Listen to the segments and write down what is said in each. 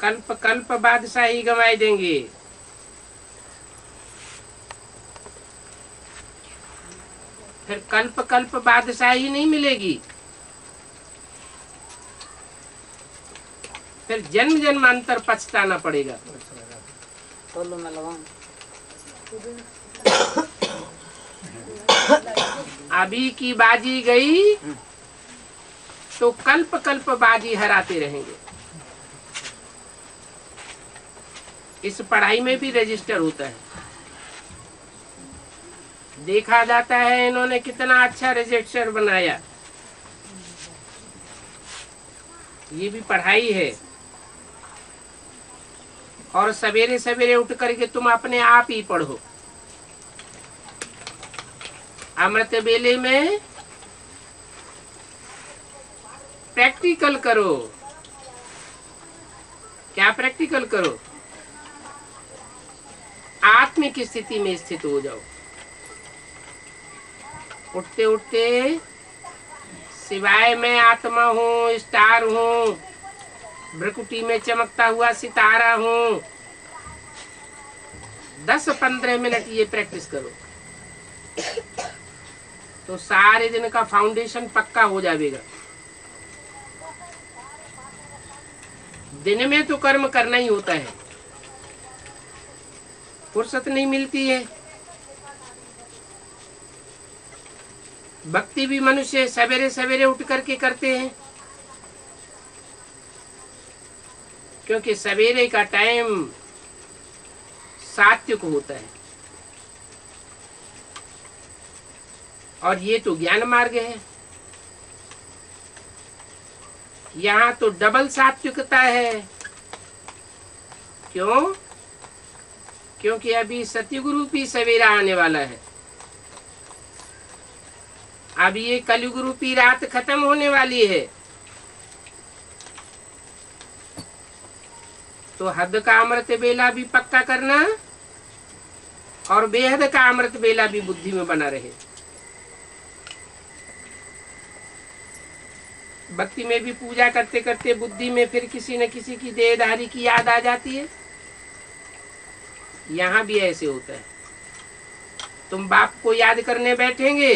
कल्प कल्प बादशाही गंवाई देंगे। फिर कल्प कल्प बादशाही नहीं मिलेगी, फिर जन्म जन्मांतर पछताना पड़ेगा। अभी की बाजी गई तो कल्प कल्प बाजी हराते रहेंगे। इस पढ़ाई में भी रजिस्टर होता है, देखा जाता है इन्होंने कितना अच्छा रजिस्टर बनाया। ये भी पढ़ाई है। और सवेरे सवेरे उठ करके तुम अपने आप ही पढ़ो। अमृत बेले में प्रैक्टिकल करो। क्या प्रैक्टिकल करो? आत्मिक स्थिति में स्थित हो जाओ। उठते उठते सिवाय मैं आत्मा हूँ, स्टार हूँ, भ्रकुटी में चमकता हुआ सितारा हूँ, 10-15 मिनट ये प्रैक्टिस करो तो सारे दिन का फाउंडेशन पक्का हो जाएगा। दिन में तो कर्म करना ही होता है, फुर्सत नहीं मिलती है। भक्ति भी मनुष्य सवेरे सवेरे उठ करके करते हैं, क्योंकि सवेरे का टाइम सात्विक होता है और ये तो ज्ञान मार्ग है। यहाँ तो डबल सात्विकता है। क्यों? क्योंकि अभी सतयुग रूपी सवेरा आने वाला है। अब ये कलयुग रूपी रात खत्म होने वाली है, तो हद का अमृत बेला भी पक्का करना और बेहद का अमृत बेला भी बुद्धि में बना रहे। भक्ति में भी पूजा करते करते बुद्धि में फिर किसी न किसी की देहधारी की याद आ जाती है। यहाँ भी ऐसे होता है। तुम बाप को याद करने बैठेंगे,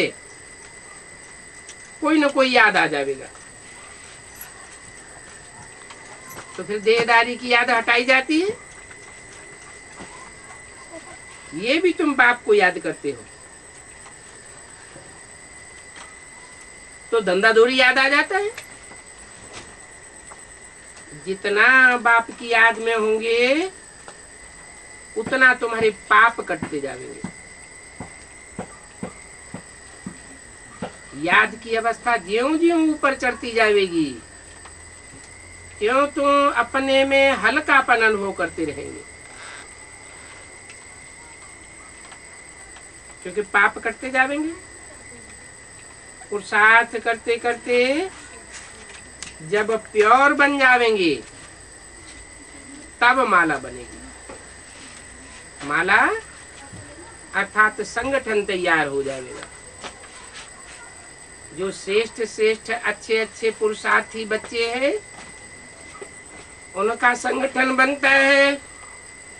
कोई न कोई याद आ जाएगा, तो फिर देहधारी की याद हटाई जाती है। ये भी तुम बाप को याद करते हो तो धंधाधोरी याद आ जाता है। जितना बाप की याद में होंगे उतना तुम्हारे पाप कटते जाएंगे। याद की अवस्था ज्यों ज्यों ऊपर चढ़ती जाएगी त्यों तुम अपने में हल्कापन अनुभव करते रहेंगे, क्योंकि पाप कटते जाएंगे। पुरुषार्थ करते करते जब प्योर बन जाएंगे तब माला बनेगी। माला अर्थात संगठन तैयार हो जाएगा। जो श्रेष्ठ श्रेष्ठ अच्छे अच्छे पुरुषार्थी बच्चे हैं उनका संगठन बनता है,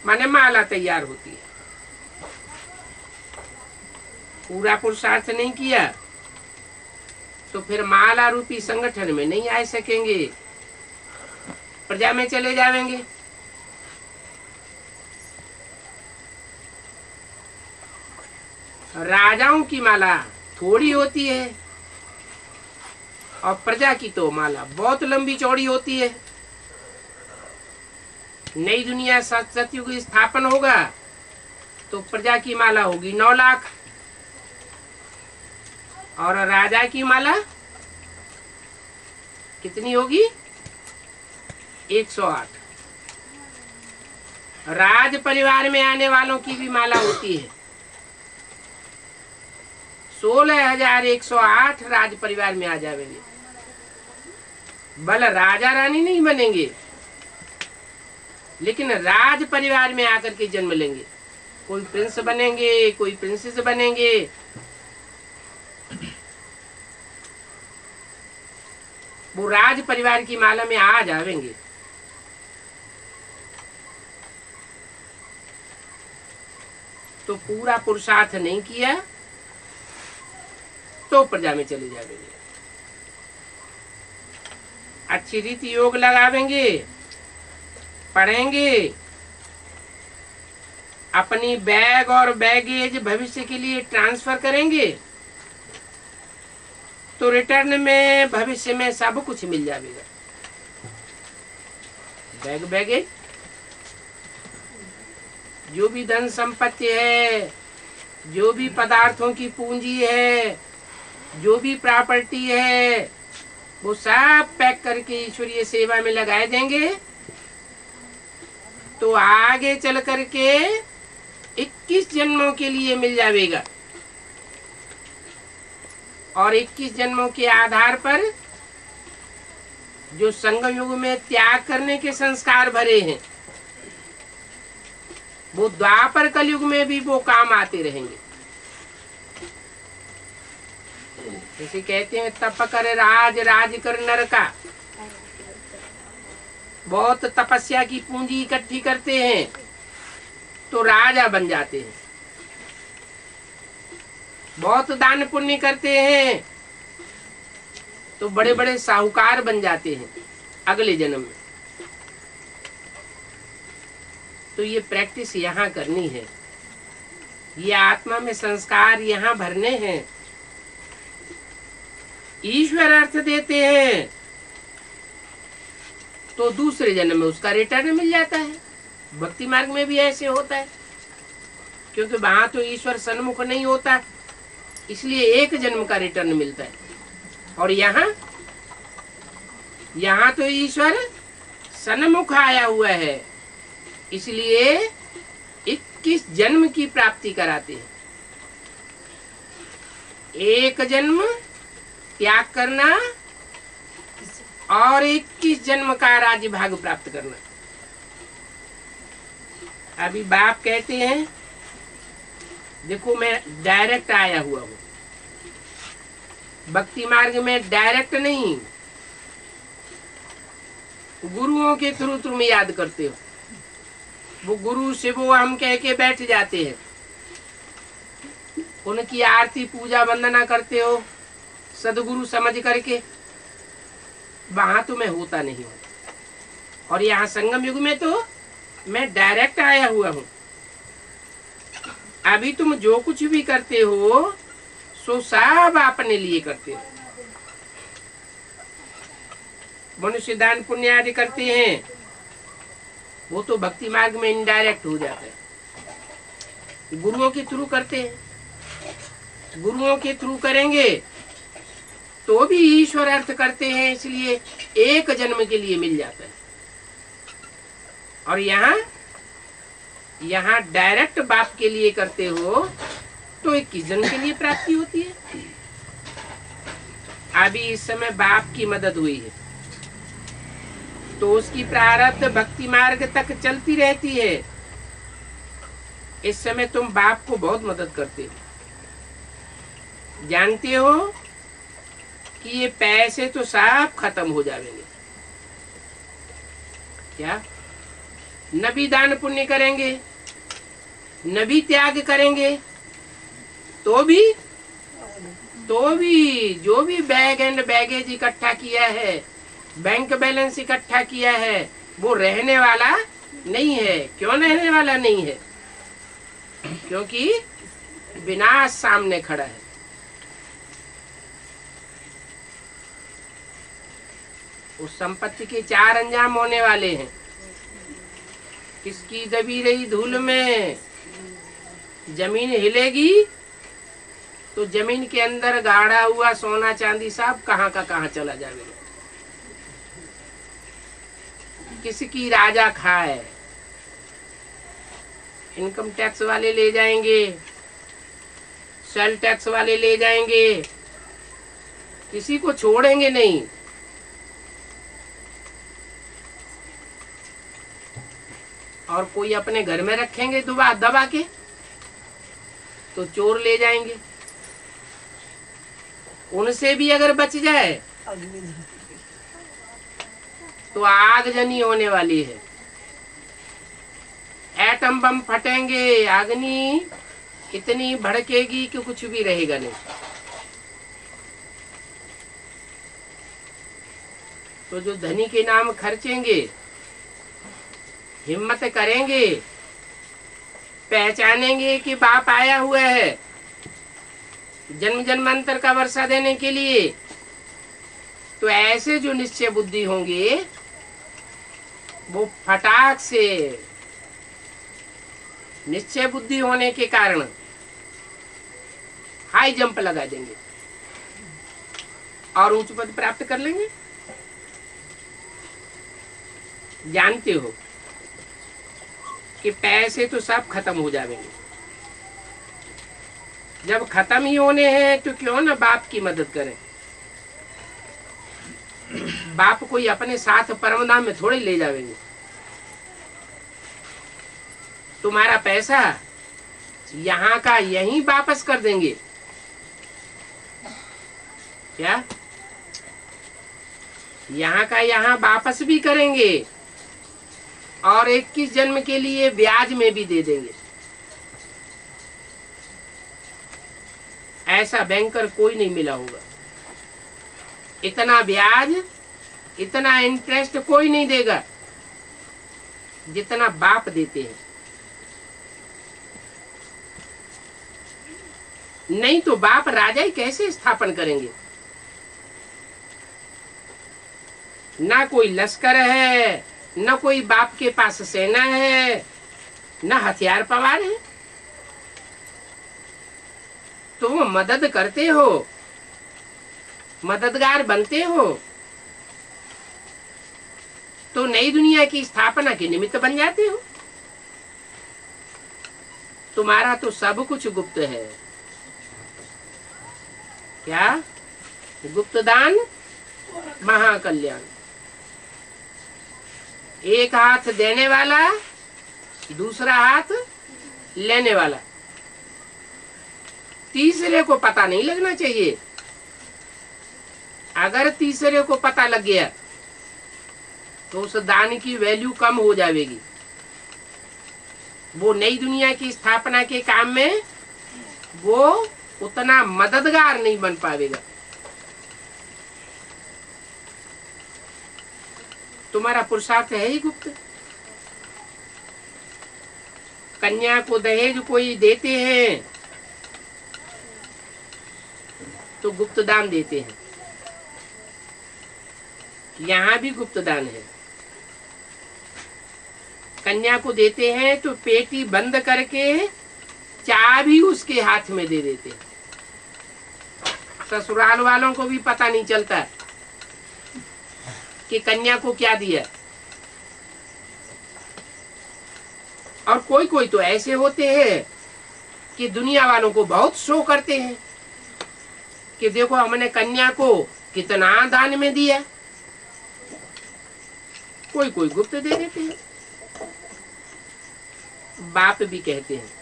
माने माला तैयार होती है। पूरा पुरुषार्थ नहीं किया तो फिर माला रूपी संगठन में नहीं आ सकेंगे, प्रजा में चले जाएंगे। राजाओं की माला थोड़ी होती है और प्रजा की तो माला बहुत लंबी चौड़ी होती है। नई दुनिया सतयुग स्थापन होगा तो प्रजा की माला होगी 9 लाख और राजा की माला कितनी होगी? 108। राज परिवार में आने वालों की भी माला होती है 16,108 राज परिवार में आ जाएंगे। भले राजा रानी नहीं बनेंगे लेकिन राज परिवार में आकर के जन्म लेंगे। कोई प्रिंस बनेंगे, कोई प्रिंसेस बनेंगे। वो राज परिवार की माला में आ जाएंगे। तो पूरा पुरुषार्थ नहीं किया तो प्रजा में चले जाएंगे। अच्छी रीति योग लगावेंगे, पढ़ेंगे, अपनी बैग और बैगेज भविष्य के लिए ट्रांसफर करेंगे तो रिटर्न में भविष्य में सब कुछ मिल जाएगा। बैग बैगेज, जो भी धन संपत्ति है, जो भी पदार्थों की पूंजी है, जो भी प्रॉपर्टी है, वो सब पैक करके ईश्वरीय सेवा में लगाए देंगे तो आगे चल करके 21 जन्मों के लिए मिल जाएगा। और 21 जन्मों के आधार पर जो संगम युग में त्याग करने के संस्कार भरे हैं वो द्वापर कलयुग में भी वो काम आते रहेंगे। जैसे कहते हैं तप कर राज, राज कर नर का। बहुत तपस्या की पूंजी इकट्ठी करते हैं तो राजा बन जाते हैं। बहुत दान पुण्य करते हैं तो बड़े बड़े साहूकार बन जाते हैं अगले जन्म में। तो ये प्रैक्टिस यहाँ करनी है, ये आत्मा में संस्कार यहाँ भरने हैं। ईश्वर अर्थ देते हैं तो दूसरे जन्म में उसका रिटर्न मिल जाता है। भक्ति मार्ग में भी ऐसे होता है, क्योंकि वहां तो ईश्वर सन्मुख नहीं होता, इसलिए एक जन्म का रिटर्न मिलता है। और यहाँ तो ईश्वर सन्मुख आया हुआ है, इसलिए 21 जन्म की प्राप्ति कराते हैं। एक जन्म त्याग करना और 21 जन्म का राज्य भाग प्राप्त करना। अभी बाप कहते हैं देखो मैं डायरेक्ट आया हुआ हूं, भक्ति मार्ग में डायरेक्ट नहीं, गुरुओं के थ्रू तुम याद करते हो। वो गुरु से वो हम कह के बैठ जाते हैं, उनकी आरती पूजा वंदना करते हो सदगुरु समझ करके। वहां तो मैं होता नहीं हूं, और यहाँ संगम युग में तो मैं डायरेक्ट आया हुआ हूं। अभी तुम जो कुछ भी करते हो सो सब अपने लिए करते हो। मनुष्य दान पुण्य आदि करते हैं, वो तो भक्ति मार्ग में इनडायरेक्ट हो जाता है। गुरुओं के थ्रू करते हैं, गुरुओं के थ्रू करेंगे तो भी ईश्वर अर्थ करते हैं, इसलिए एक जन्म के लिए मिल जाता है। और यहाँ डायरेक्ट बाप के लिए करते हो तो 21 जन्म के लिए प्राप्ति होती है। अभी इस समय बाप की मदद हुई है तो उसकी प्रारब्ध भक्ति मार्ग तक चलती रहती है। इस समय तुम बाप को बहुत मदद करते हो। जानते हो कि ये पैसे तो सब खत्म हो जाएंगे, क्या न भी दान पुण्य करेंगे न भी त्याग करेंगे तो भी जो भी बैग एंड बैगेज इकट्ठा किया है, बैंक बैलेंस इकट्ठा किया है, वो रहने वाला नहीं है। क्यों रहने वाला नहीं है? क्योंकि विनाश सामने खड़ा है। उस संपत्ति के 4 अंजाम होने वाले हैं। किसकी दबी रही धूल में जमीन हिलेगी तो जमीन के अंदर गाड़ा हुआ सोना चांदी सब कहाँ का कहाँ चला जाएगा। किसकी राजा खाए, इनकम टैक्स वाले ले जाएंगे, सेल टैक्स वाले ले जाएंगे, किसी को छोड़ेंगे नहीं। और कोई अपने घर में रखेंगे दबा के तो चोर ले जाएंगे। उनसे भी अगर बच जाए तो आगजनी होने वाली है। एटम बम फटेंगे, अग्नि इतनी भड़केगी कि कुछ भी रहेगा नहीं। तो जो धनी के नाम खर्चेंगे, हिम्मत करेंगे, पहचानेंगे कि बाप आया हुआ है जन्म जन्मांतर का वर्षा देने के लिए, तो ऐसे जो निश्चय बुद्धि होंगे वो फटाक से निश्चय बुद्धि होने के कारण हाई जंप लगा देंगे और उच्च पद प्राप्त कर लेंगे। जानते हो कि पैसे तो सब खत्म हो जाएंगे, जब खत्म ही होने हैं तो क्यों ना बाप की मदद करें। बाप कोई अपने साथ परमधाम में थोड़े ले जाएंगे। तुम्हारा पैसा यहाँ का यहीं वापस कर देंगे क्या? यहाँ का यहाँ वापस भी करेंगे और 21 जन्म के लिए ब्याज में भी दे देंगे। ऐसा बैंकर कोई नहीं मिला होगा। इतना ब्याज, इतना इंटरेस्ट कोई नहीं देगा जितना बाप देते हैं। नहीं तो बाप राजा ही कैसे स्थापन करेंगे? ना कोई लश्कर है, न कोई बाप के पास सेना है, न हथियार पवार है। तुम मदद करते हो, मददगार बनते हो, तो नई दुनिया की स्थापना के निमित्त बन जाते हो। तुम्हारा तो सब कुछ गुप्त है। क्या? गुप्त दान महाकल्याण। एक हाथ देने वाला, दूसरा हाथ लेने वाला। तीसरे को पता नहीं लगना चाहिए। अगर तीसरे को पता लग गया तो उस दान की वैल्यू कम हो जाएगी। वो नई दुनिया की स्थापना के काम में वो उतना मददगार नहीं बन पाएगा। तुम्हारा पुरुषार्थ है ही गुप्त। कन्या को दहेज कोई देते हैं तो गुप्त दान देते हैं। यहाँ भी गुप्त दान है। कन्या को देते हैं तो पेटी बंद करके चाबी उसके हाथ में दे देते हैं। ससुराल वालों को भी पता नहीं चलता कि कन्या को क्या दिया। और कोई कोई तो ऐसे होते हैं कि दुनिया वालों को बहुत शो करते हैं कि देखो हमने कन्या को कितना दान में दिया। कोई कोई गुप्त दे देते हैं। बाप भी कहते हैं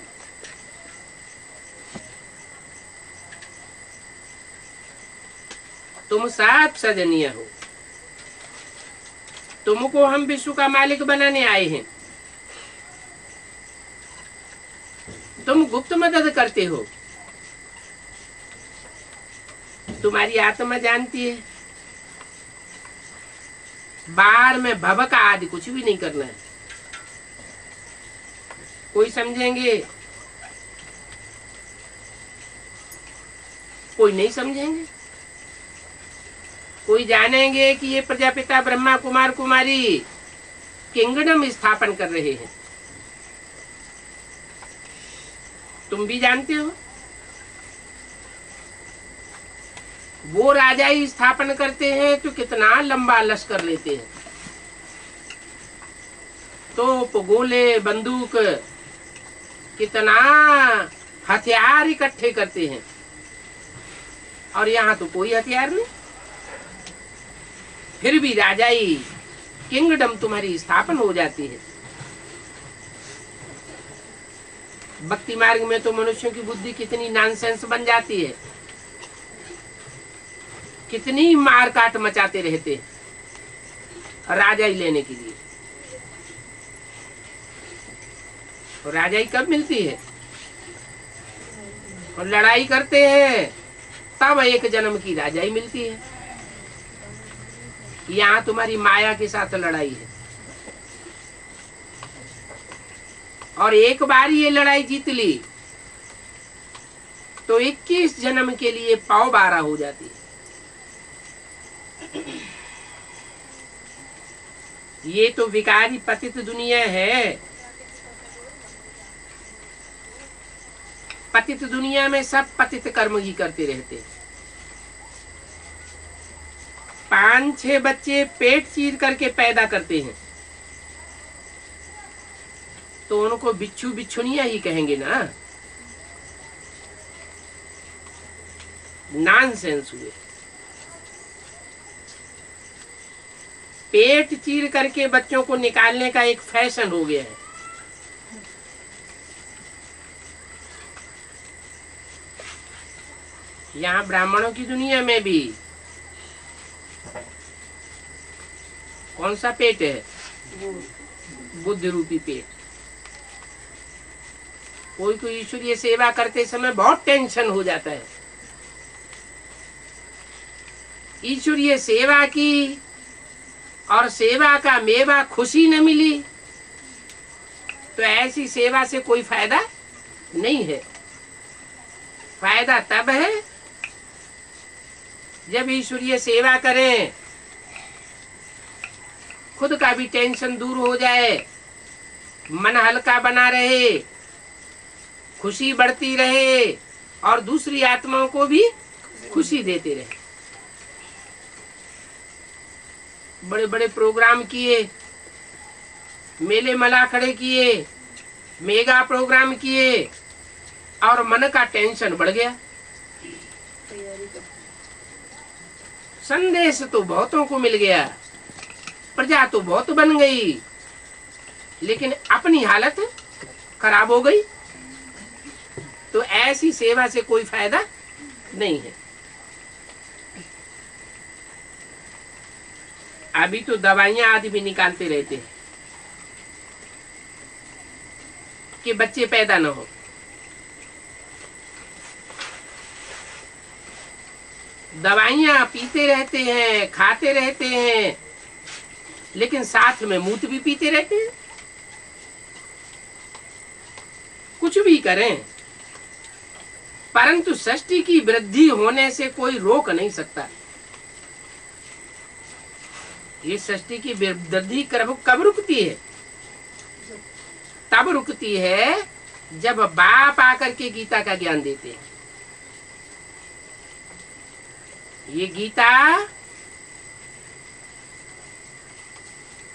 तुम सब सजनीय हो, तुमको हम विश्व का मालिक बनाने आए हैं। तुम गुप्त मदद करते हो। तुम्हारी आत्मा जानती है बाहर में भभका आदि कुछ भी नहीं करना है। कोई समझेंगे, कोई नहीं समझेंगे। कोई जानेंगे कि ये प्रजापिता ब्रह्मा कुमार कुमारी किंगडम स्थापन कर रहे हैं। तुम भी जानते हो वो राजा ही स्थापन करते हैं तो कितना लंबा लश्कर लेते हैं। तो गोले, बंदूक, कितना हथियार इकट्ठे करते हैं। और यहाँ तो कोई हथियार नहीं, फिर भी राजाई किंगडम तुम्हारी स्थापन हो जाती है। भक्ति मार्ग में तो मनुष्यों की बुद्धि कितनी नॉनसेंस बन जाती है, कितनी मार काट मचाते रहते हैं राजाई लेने के लिए। राजाई कब मिलती है? और लड़ाई करते हैं, तब एक जन्म की राजाई मिलती है। यहाँ तुम्हारी माया के साथ लड़ाई है, और एक बार ये लड़ाई जीत ली तो 21 जन्म के लिए पाव 12 हो जाती है। ये तो विकारी पतित दुनिया है। पतित दुनिया में सब पतित कर्म ही करते रहते। 5-6 बच्चे पेट चीर करके पैदा करते हैं तो उनको बिच्छू बिच्छुनिया ही कहेंगे ना। नॉनसेंस हुए। पेट चीर करके बच्चों को निकालने का एक फैशन हो गया है। यहाँ ब्राह्मणों की दुनिया में भी कौन सा पेट है? बुद्ध रूपी पेट। कोई कोई ईश्वरीय सेवा करते समय बहुत टेंशन हो जाता है। ईश्वरीय सेवा की और सेवा का मेवा खुशी न मिली तो ऐसी सेवा से कोई फायदा नहीं है। फायदा तब है जब ईश्वरीय सेवा करें, खुद का भी टेंशन दूर हो जाए, मन हल्का बना रहे, खुशी बढ़ती रहे और दूसरी आत्माओं को भी खुशी देते रहे। बड़े बड़े प्रोग्राम किए, मेले मला खड़े किए, मेगा प्रोग्राम किए और मन का टेंशन बढ़ गया। संदेश तो बहुतों को मिल गया, प्रजा तो बहुत बन गई, लेकिन अपनी हालत खराब हो गई। तो ऐसी सेवा से कोई फायदा नहीं है। अभी तो दवाइयां आदि भी निकालते रहते हैं कि बच्चे पैदा न हो। दवाइयां पीते रहते हैं, खाते रहते हैं, लेकिन साथ में मूत भी पीते रहते हैं। कुछ भी करें, परंतु सृष्टि की वृद्धि होने से कोई रोक नहीं सकता। ये सृष्टि की वृद्धि कब रुकती है? तब रुकती है जब बाप आकर के गीता का ज्ञान देते हैं। ये गीता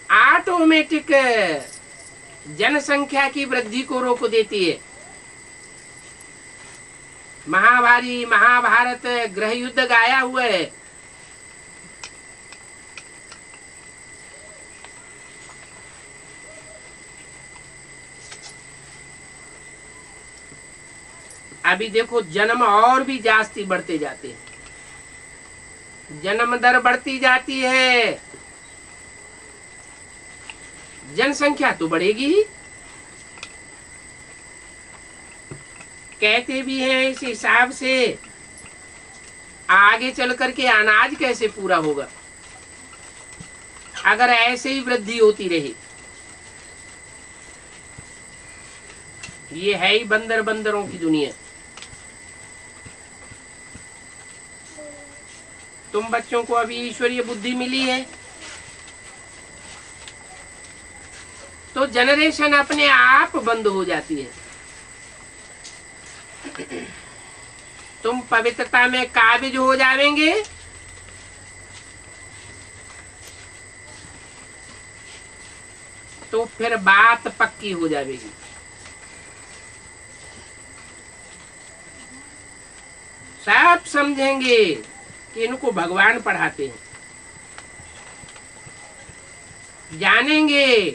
ऑटोमेटिक जनसंख्या की वृद्धि को रोक देती है। महाभारत गृह युद्ध गाया हुआ है। अभी देखो जन्म और भी जास्ती बढ़ते जाते हैं, जन्म दर बढ़ती जाती है, जनसंख्या तो बढ़ेगी ही। कहते भी हैं इस हिसाब से आगे चल करके अनाज कैसे पूरा होगा अगर ऐसे ही वृद्धि होती रही। ये है ही बंदरों की दुनिया। तुम बच्चों को अभी ईश्वरीय बुद्धि मिली है तो जनरेशन अपने आप बंद हो जाती है। तुम पवित्रता में काबिज हो जाएंगे तो फिर बात पक्की हो जाएगी। सब समझेंगे कि इनको भगवान पढ़ाते हैं, जानेंगे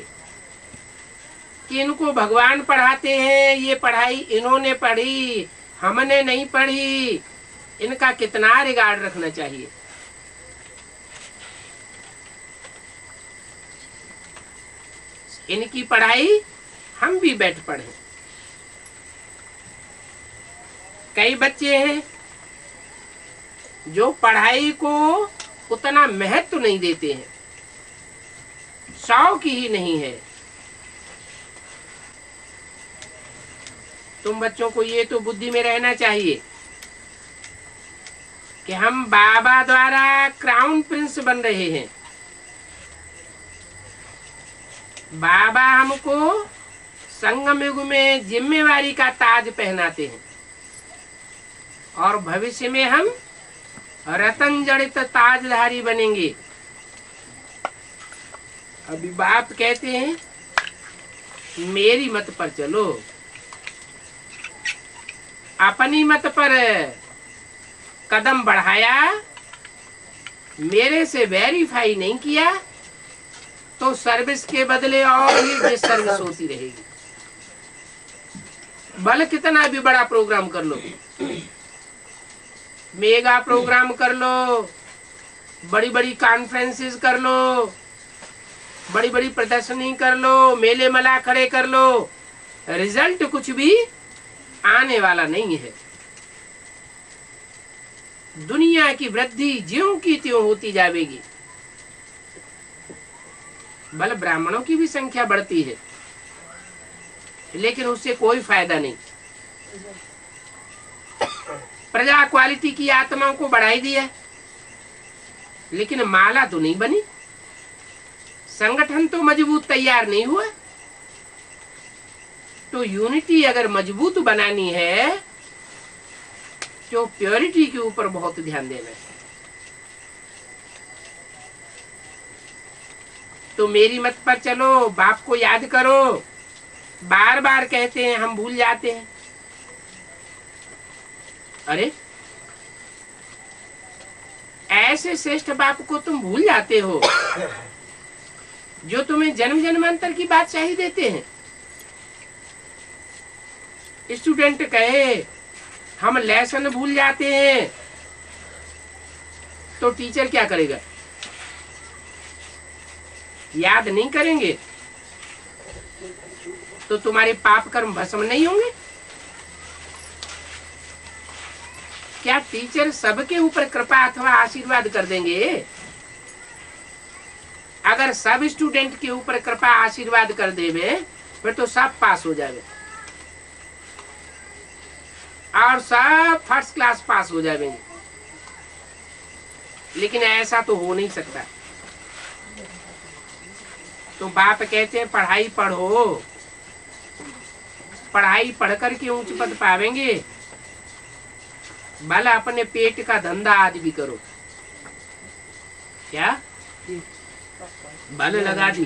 कि इनको भगवान पढ़ाते हैं। ये पढ़ाई इन्होंने पढ़ी, हमने नहीं पढ़ी, इनका कितना रिगार्ड रखना चाहिए। इनकी पढ़ाई हम भी बैठ पढ़े। कई बच्चे हैं जो पढ़ाई को उतना महत्व नहीं देते हैं, शौक ही नहीं है। तुम बच्चों को ये तो बुद्धि में रहना चाहिए कि हम बाबा द्वारा क्राउन प्रिंस बन रहे हैं। बाबा हमको संगम युग में जिम्मेवारी का ताज पहनाते हैं और भविष्य में हम रतन जड़ित ताजधारी बनेंगे। अभी बाप कहते हैं मेरी मत पर चलो, अपनी मत पर कदम बढ़ाया, मेरे से वेरीफाई नहीं किया तो सर्विस के बदले और ही डिसर्विस होती रहेगी। भले कितना भी बड़ा प्रोग्राम कर लो, मेगा प्रोग्राम कर लो, बड़ी बड़ी कॉन्फ्रेंसेस कर लो, बड़ी बड़ी प्रदर्शनी कर लो, मेले मला खड़े कर लो, रिजल्ट कुछ भी आने वाला नहीं है। दुनिया की वृद्धि ज्यों की त्यों होती जाएगी। बल ब्राह्मणों की भी संख्या बढ़ती है, लेकिन उससे कोई फायदा नहीं। प्रजा क्वालिटी की आत्माओं को बढ़ाई दिया, लेकिन माला तो नहीं बनी, संगठन तो मजबूत तैयार नहीं हुआ। तो यूनिटी अगर मजबूत बनानी है तो प्योरिटी के ऊपर बहुत ध्यान देना है। तो मेरी मत पर चलो, बाप को याद करो। बार बार कहते हैं, हम भूल जाते हैं। अरे ऐसे श्रेष्ठ बाप को तुम भूल जाते हो जो तुम्हें जन्म जन्मांतर की बादशाही देते हैं। स्टूडेंट कहे हम लेसन भूल जाते हैं तो टीचर क्या करेगा? याद नहीं करेंगे तो तुम्हारे पाप कर्म भस्म नहीं होंगे? क्या टीचर सबके ऊपर कृपा अथवा आशीर्वाद कर देंगे? अगर सब स्टूडेंट के ऊपर कृपा आशीर्वाद कर देवे फिर तो सब पास हो जावे और सब फर्स्ट क्लास पास हो जाएंगे। लेकिन ऐसा तो हो नहीं सकता। तो बाप कहते हैं पढ़ाई पढ़ो, पढ़ाई पढ़कर के ऊंच पद पावेंगे। भला अपने पेट का धंधा आज भी करो। क्या बल लगा दी?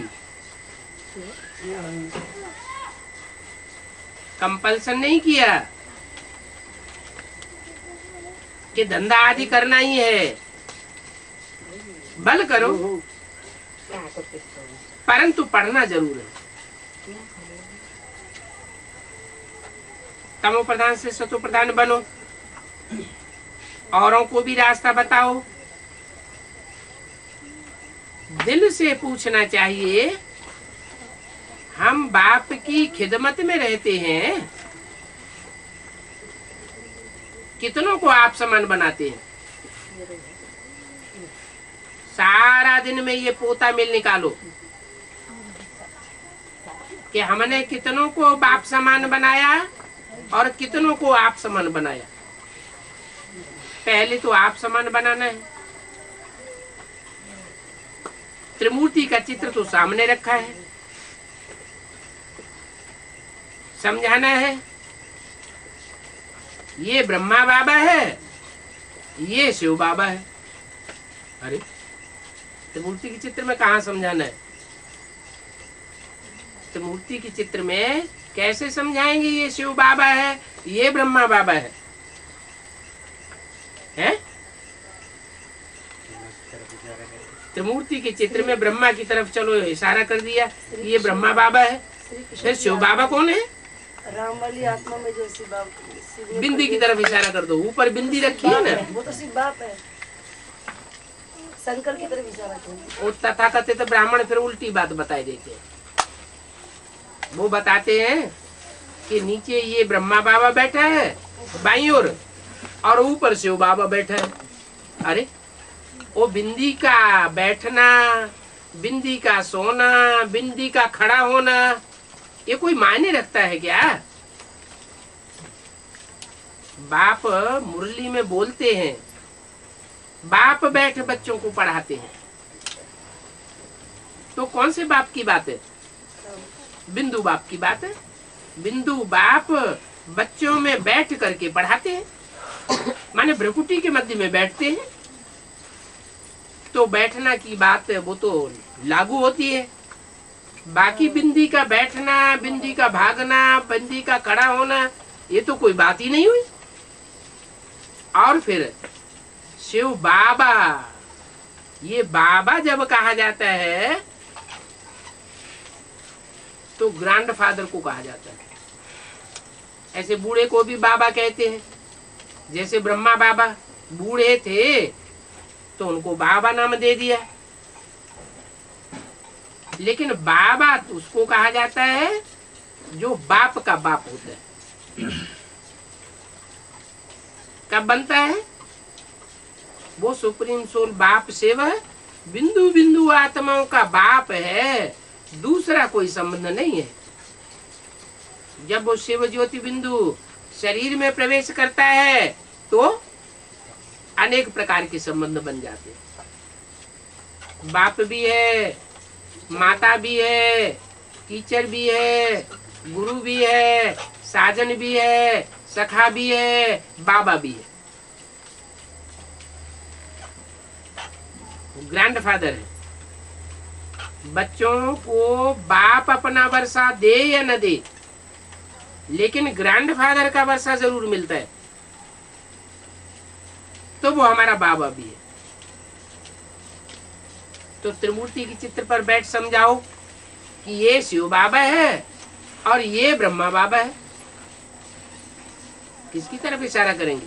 कंपल्सन नहीं किया कि धंधा आदि करना ही है, बल करो, परंतु पढ़ना जरूर है। तमो प्रधान से सतो प्रधान बनो, औरों को भी रास्ता बताओ। दिल से पूछना चाहिए, हम बाप की खिदमत में रहते हैं, कितनों को आप समान बनाते हैं? सारा दिन में ये पोता मिल निकालो कि हमने कितनों को बाप समान बनाया और कितनों को आप समान बनाया। पहले तो आप समान बनाना है। त्रिमूर्ति का चित्र तो सामने रखा है, समझाना है। ये ब्रह्मा बाबा है, ये शिव बाबा है। अरे त्रिमूर्ति के चित्र में कहाँ समझाना है? त्रिमूर्ति के चित्र में कैसे समझाएंगे ये शिव बाबा है, ये ब्रह्मा बाबा है? हैं? त्रिमूर्ति के चित्र में ब्रह्मा की तरफ चलो इशारा कर दिया, ये ब्रह्मा बाबा है। फिर शिव बाबा कौन है? राम वाली आत्मा में जो शिव बाबा, बिंदी की तरफ इशारा कर दो, ऊपर बिंदी रखी है ना, वो तो शिव बाप है। शंकर की तरफ इशारा करो। वो तथाकथित ब्राह्मण फिर उल्टी बात बताई देते हैं। वो बताते हैं कि नीचे ये ब्रह्मा बाबा बैठा है बाईं ओर, और ऊपर शिव बाबा बैठा है। अरे वो बिंदी का बैठना, बिंदी का सोना, बिंदी का खड़ा होना, ये कोई मायने रखता है क्या? बाप मुरली में बोलते हैं, बाप बैठ बच्चों को पढ़ाते हैं, तो कौन से बाप की बात है? बिंदु बाप की बात है। बिंदु बाप बच्चों में बैठ करके पढ़ाते हैं, माने भ्रकुटी के मध्य में बैठते हैं, तो बैठना की बात वो तो लागू होती है। बाकी बिंदी का बैठना, बिंदी का भागना, बिंदी का खड़ा होना, ये तो कोई बात ही नहीं हुई। और फिर शिव बाबा, ये बाबा जब कहा जाता है तो ग्रैंडफादर को कहा जाता है। ऐसे बूढ़े को भी बाबा कहते हैं, जैसे ब्रह्मा बाबा बूढ़े थे तो उनको बाबा नाम दे दिया, लेकिन बाबा उसको कहा जाता है जो बाप का बाप होता है। कब बनता है? वो सुप्रीम सोल बाप शिव बिंदु बिंदु आत्माओं का बाप है, दूसरा कोई संबंध नहीं है। जब वो शिव ज्योति बिंदु शरीर में प्रवेश करता है तो अनेक प्रकार के संबंध बन जाते हैं। बाप भी है, माता भी है, टीचर भी है, गुरु भी है, साजन भी है, सखा भी है, बाबा भी है, ग्रैंडफादर है। बच्चों को बाप अपना वर्षा दे या न दे, लेकिन ग्रैंडफादर का वर्षा जरूर मिलता है, तो वो हमारा बाबा भी है। तो त्रिमूर्ति के चित्र पर बैठ समझाओ कि ये शिव बाबा है और ये ब्रह्मा बाबा है। किसकी तरफ इशारा करेंगे?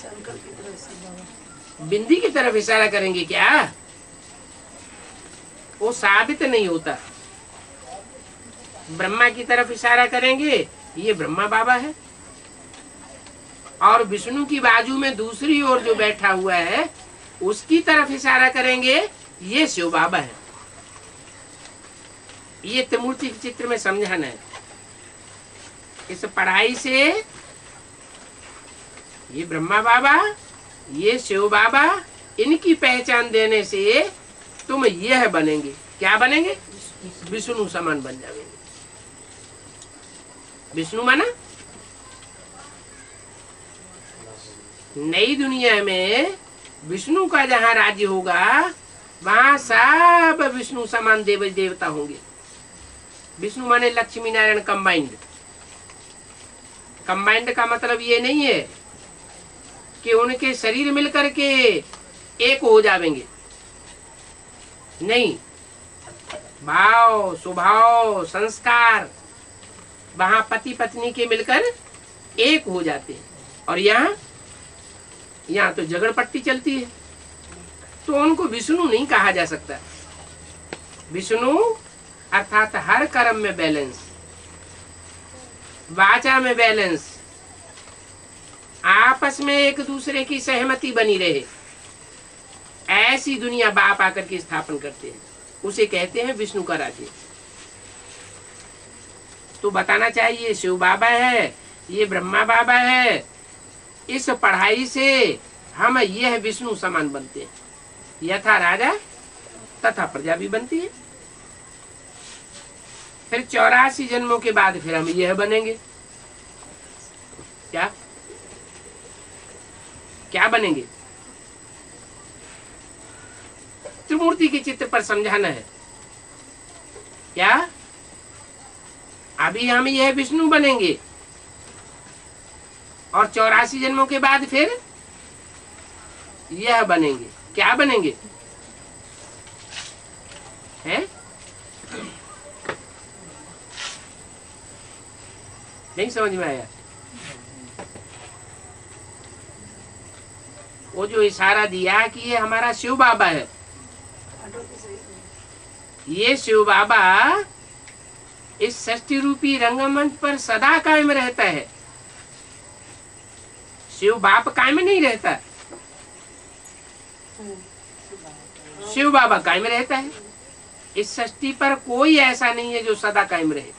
शंकर की तरफ से बाबा। बिंदी की तरफ इशारा करेंगे क्या? वो साबित नहीं होता। ब्रह्मा की तरफ इशारा करेंगे, ये ब्रह्मा बाबा है, और विष्णु की बाजू में दूसरी ओर जो बैठा हुआ है उसकी तरफ इशारा करेंगे, ये शिव बाबा है। ये त्रिमूर्ति के चित्र में समझाना है। इस पढ़ाई से ये ब्रह्मा बाबा, ये शिव बाबा, इनकी पहचान देने से तुम यह बनेंगे। क्या बनेंगे? विष्णु समान बन जाएंगे। विष्णु माना नई दुनिया में विष्णु का जहां राज्य होगा वहां सब विष्णु समान देव देवता होंगे। विष्णु माने लक्ष्मी नारायण कंबाइंड। कंबाइंड का मतलब ये नहीं है कि उनके शरीर मिलकर के एक हो जाएंगे, नहीं। भाव, स्वभाव, संस्कार वहां पति पत्नी के मिलकर एक हो जाते हैं, और यहाँ तो झगड़पट्टी चलती है, तो उनको विष्णु नहीं कहा जा सकता। विष्णु अर्थात हर कर्म में बैलेंस, वाचा में बैलेंस, आपस में एक दूसरे की सहमति बनी रहे, ऐसी दुनिया बाप आकर के स्थापन करते हैं, उसे कहते हैं विष्णु का राज्य। तो बताना चाहिए शिव बाबा है, ये ब्रह्मा बाबा है। इस पढ़ाई से हम यह विष्णु समान बनते हैं, यथा राजा तथा प्रजा भी बनती है। फिर 84 जन्मों के बाद फिर हम यह बनेंगे। क्या क्या बनेंगे? त्रिमूर्ति के चित्र पर समझाना है। क्या अभी हम यह विष्णु बनेंगे और 84 जन्मों के बाद फिर यह बनेंगे। क्या बनेंगे? हैं? नहीं समझ में आया? वो जो इशारा दिया कि ये हमारा शिव बाबा है, ये शिव बाबा इस षष्ठी रूपी रंगमंच पर सदा कायम रहता है। शिव बाप कायम नहीं रहता, शिव बाबा कायम रहता है। इस सृष्टि पर कोई ऐसा नहीं है जो सदा कायम रहे,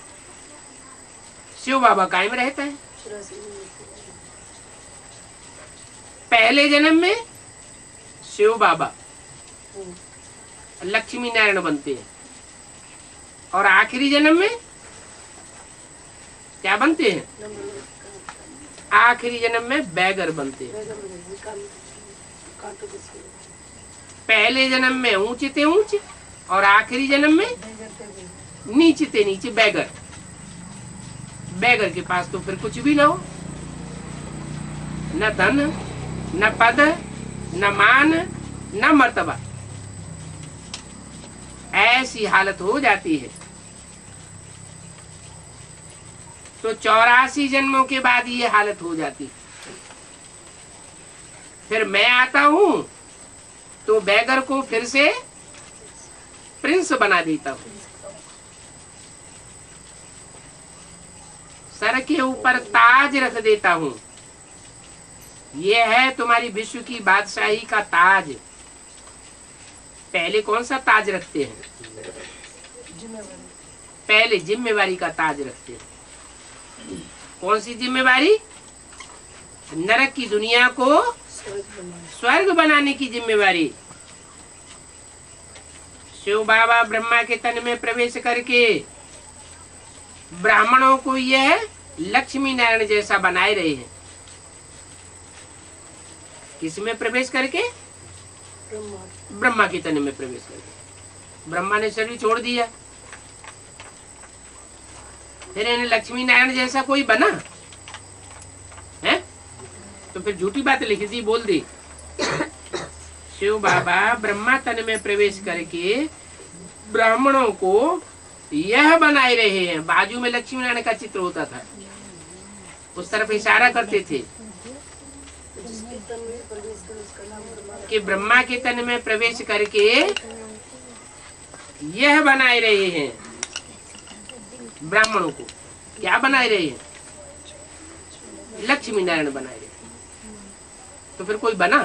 शिव बाबा कायम रहता है। पहले जन्म में शिव बाबा लक्ष्मी नारायण बनते हैं, और आखिरी जन्म में क्या बनते हैं? आखिरी जन्म में बैगर बनते हैं। पहले जन्म में ऊंचे ते ऊंचे, और आखिरी जन्म में नीचे ते नीचे बैगर। बैगर के पास तो फिर कुछ भी ना हो, न धन, न पद, न मान, न मर्तबा। ऐसी हालत हो जाती है। तो 84 जन्मों के बाद ये हालत हो जाती। फिर मैं आता हूं तो बैगर को फिर से प्रिंस बना देता हूं। सर के ऊपर ताज रख देता हूं। ये है तुम्हारी विश्व की बादशाही का ताज। पहले कौन सा ताज रखते हैं? पहले जिम्मेवारी का ताज रखते हैं। कौन सी जिम्मेवारी? नरक की दुनिया को स्वर्ग बनाने की जिम्मेवारी। शिव बाबा ब्रह्मा के तन में प्रवेश करके ब्राह्मणों को यह लक्ष्मी नारायण जैसा बनाए रहे हैं। किसमें प्रवेश करके? ब्रह्मा के तन में प्रवेश करके। ब्रह्मा ने शरीर छोड़ दिया, फिर इन्हें लक्ष्मी नारायण जैसा कोई बना है? तो फिर झूठी बात लिख दी, बोल दी। शिव बाबा ब्रह्मा तन में प्रवेश करके ब्राह्मणों को यह बनाए रहे हैं। बाजू में लक्ष्मी नारायण का चित्र होता था, उस तरफ इशारा करते थे कि ब्रह्मा के तन में प्रवेश करके यह बनाए रहे हैं। ब्राह्मणों को क्या बनाए रहे हैं? लक्ष्मी नारायण बनाए रहे हैं। तो फिर कोई बना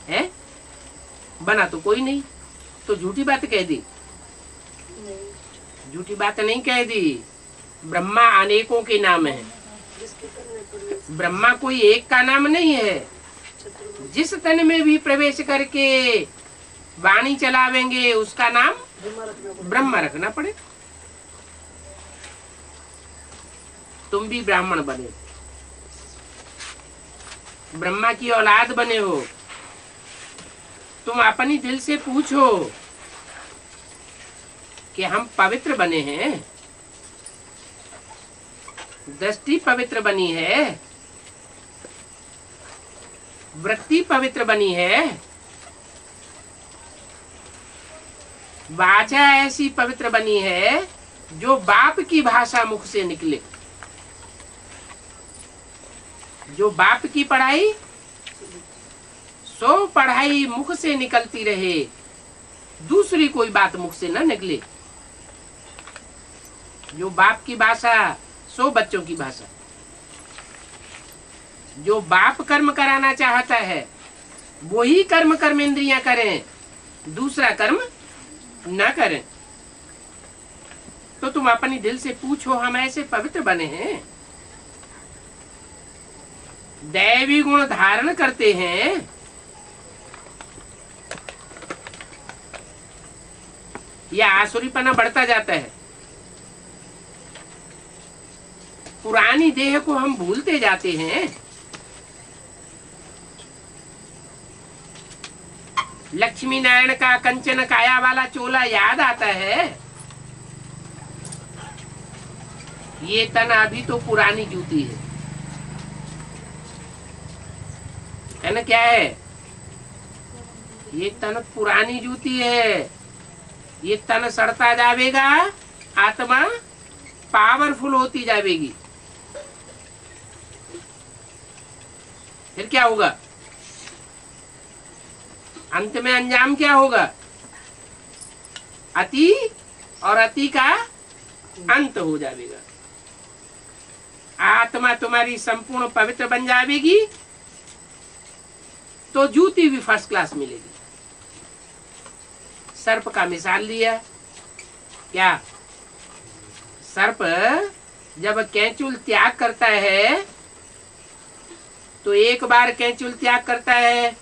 है? बना तो कोई नहीं। तो झूठी बात कह दी। झूठी बात नहीं कह दी। ब्रह्मा अनेकों के नाम है, ब्रह्मा कोई एक का नाम नहीं है। जिस तन में भी प्रवेश करके वाणी चलावेंगे उसका नाम ब्रह्मा रखना पड़े। तुम भी ब्राह्मण बने, ब्रह्मा की औलाद बने हो। तुम अपनी दिल से पूछो कि हम पवित्र बने हैं, दृष्टि पवित्र बनी है, वृत्ति पवित्र बनी है, वाचा ऐसी पवित्र बनी है जो बाप की भाषा मुख से निकले। जो बाप की पढ़ाई सो पढ़ाई मुख से निकलती रहे, दूसरी कोई बात मुख से न निकले। जो बाप की भाषा सो बच्चों की भाषा। जो बाप कर्म कराना चाहता है वही कर्म कर्मेंद्रियां करें, दूसरा कर्म न करें। तो तुम अपनी दिल से पूछो, हम ऐसे पवित्र बने हैं, दैवी गुण धारण करते हैं, या आसुरीपना बढ़ता जाता है? पुरानी देह को हम भूलते जाते हैं। लक्ष्मी नारायण का कंचन काया वाला चोला याद आता है। ये तन अभी तो पुरानी जूती है ना? क्या है ये? तन पुरानी जूती है। ये तन सड़ता जाएगा, आत्मा पावरफुल होती जाएगी। फिर क्या होगा? अंत में अंजाम क्या होगा? अति, और अति का अंत हो जाएगा। आत्मा तुम्हारी संपूर्ण पवित्र बन जाएगी तो जूती भी फर्स्ट क्लास मिलेगी। सर्प का मिसाल लिया, क्या सर्प जब कैंचुल त्याग करता है तो एक बार कैंचुल त्याग करता है,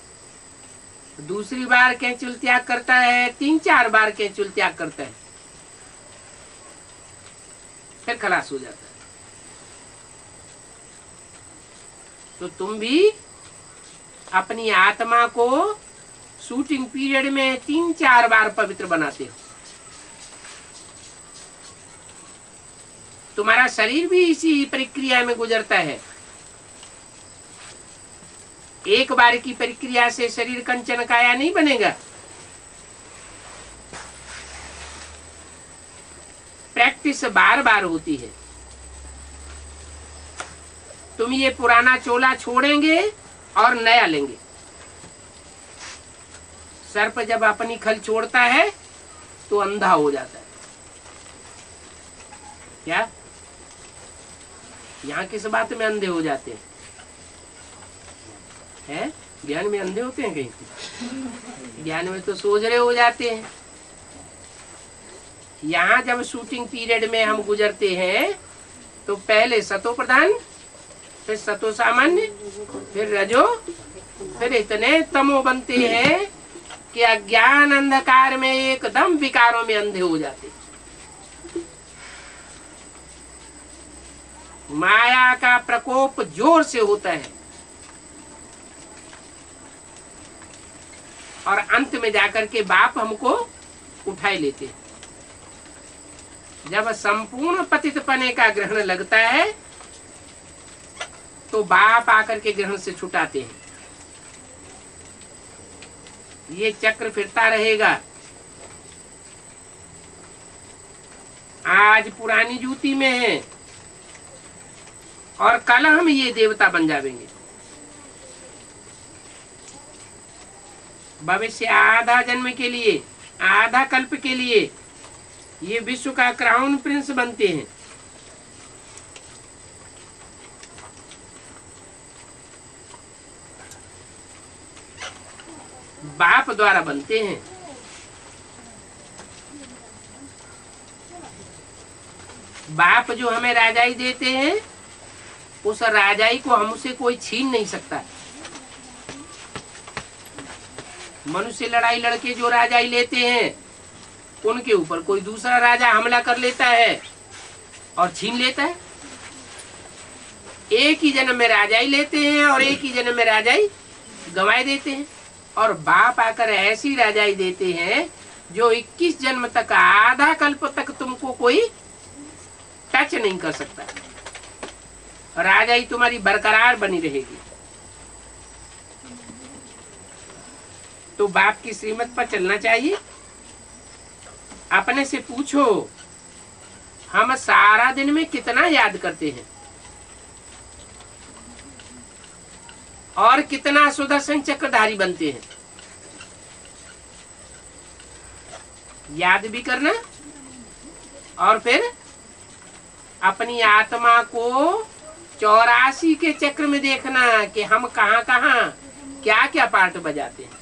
दूसरी बार कैंचुल त्याग करता है, 3-4 बार कैंचुल त्याग करता है, फिर खलास हो जाता है। तो तुम भी अपनी आत्मा को शूटिंग पीरियड में 3-4 बार पवित्र बनाते हो। तुम्हारा शरीर भी इसी प्रक्रिया में गुजरता है। एक बार की प्रक्रिया से शरीर कंचन काया नहीं बनेगा। प्रैक्टिस बार बार होती है। तुम ये पुराना चोला छोड़ेंगे और नया लेंगे। सर्प जब अपनी खल छोड़ता है तो अंधा हो जाता है। क्या यहाँ किस बात में अंधे हो जाते हैं? ज्ञान में अंधे होते हैं कहीं? ज्ञान में तो सोझरे हो जाते हैं। यहाँ जब शूटिंग पीरियड में हम गुजरते हैं तो पहले सतो प्रधान, फिर सतो सामान्य, फिर रजो, फिर इतने तमो बनते हैं कि अज्ञान अंधकार में एकदम विकारों में अंधे हो जाते हैं। माया का प्रकोप जोर से होता है और अंत में जाकर के बाप हमको उठाए लेते हैं। जब संपूर्ण पतित पने का ग्रहण लगता है तो बाप आकर के ग्रहण से छुटाते हैं। ये चक्र फिरता रहेगा। आज पुरानी जूती में है और कल हम ये देवता बन जाएंगे। भविष्य आधा जन्म के लिए, आधा कल्प के लिए ये विश्व का क्राउन प्रिंस बनते हैं। बाप द्वारा बनते हैं। बाप जो हमें राजाई देते हैं उस राजाई को हमसे कोई छीन नहीं सकता। मनुष्य लड़ाई लड़के जो राजाई लेते हैं उनके ऊपर कोई दूसरा राजा हमला कर लेता है और छीन लेता है। एक ही जन्म में राजाई लेते हैं और एक ही जन्म में राजाई गंवाए देते हैं। और बाप आकर ऐसी राजाई देते हैं जो 21 जन्म तक, आधा कल्प तक तुमको कोई टच नहीं कर सकता। राजाई तुम्हारी बरकरार बनी रहेगी। तो बाप की श्रीमत पर चलना चाहिए। अपने से पूछो, हम सारा दिन में कितना याद करते हैं और कितना सुदर्शन चक्रधारी बनते हैं? याद भी करना और फिर अपनी आत्मा को 84 के चक्र में देखना कि हम कहाँ कहाँ क्या क्या पार्ट बजाते हैं।